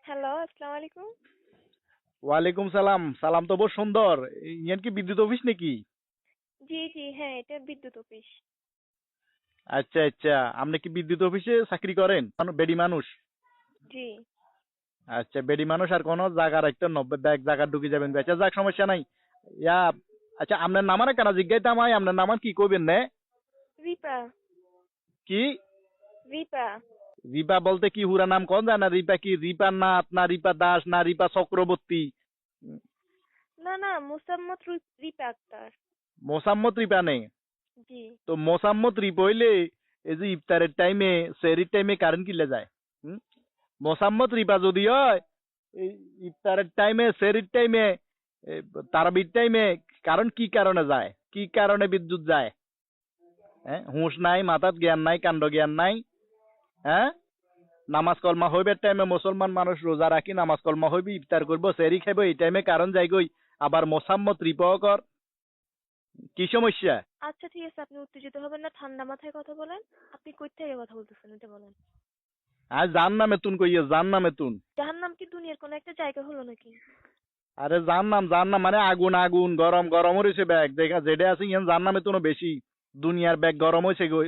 Hello, আসসালামু আলাইকুম। ওয়ালাইকুম সালাম। সালাম তো বহুত সুন্দর। ইয়ান কি বিদ্যুৎ অফিস নাকি? জি, জি, হ্যাঁ, এটা বিদ্যুৎ অফিস। আচ্ছা আচ্ছা, আপনি কি বিদ্যুৎ অফিসে চাকরি করেন? বেডি মানুষ? জি। আচ্ছা, বেডি মানুষ আর কোনো জায়গা রাখতে নব্বই ব্যাগ জায়গা ঢুকে যাবেন। আচ্ছা যাক, সমস্যা নাই। ইয়া, আচ্ছা আপনার নামার কেন জিজ্ঞাইতাম হয়, আপনার নামান কি কইবেন নে? রিপা, কি? রিপা। রিপা বলতে কি হুরা নাম কোন জানা? রিপা কি রিপা নাথ না রিপা দাস না রিপা চক্রবর্তী? না, না, মোসাম্মত রিপা আক্তার। মোসাম্মত রিপা নেই? জি। তো মোসাম্মত রিপা হইলে এই যে ইফতারের টাইমে সেহরির টাইমে কারেন্ট কিলে যায়? হুম? মোসাম্মত রিপা যদি হয়, এই ইফতারের টাইমে সেহরির টাইমে তারাবির টাইমে কারণ কি কারণে যায়? কি কারণে বিদ্যুৎ যায়? হ্যাঁ, হুঁশ নাই, মাথাত জ্ঞান নাই, কাণ্ড জ্ঞান নাই। হ্যাঁ, নামাজ কলমা হইবার টাইমে মুসলমান মানুষ রোজা রাখি নামাজ কলমা হইবি, ইফতার করবো, সেহরি খাইব, এই টাইমে কারণ যাইগই, আবার মোসাম্মত রিপাও কর। কি সমস্যা? আচ্ছা, ঠিক আছে, আপনি উত্তেজিত হবেন না, ঠান্ডা মাথায় কথা বলেন। আপনি কই থেকে কথা বলতেছেন এটা বলেন। আর জান নামে তুন কইয়ে, জান নামে তুন। জাহান্নাম কি দুনিয়ার কোনো একটা জায়গা হলো নাকি? আরে জান নাম মানে আগুন আগুন, গরম গরম হয়েছে ব্যাগ, দেখা যেটা আছে ইয়ান জান নামে তুনো বেশি। দুনিয়ার ব্যাগ গরম হয়েছে গো।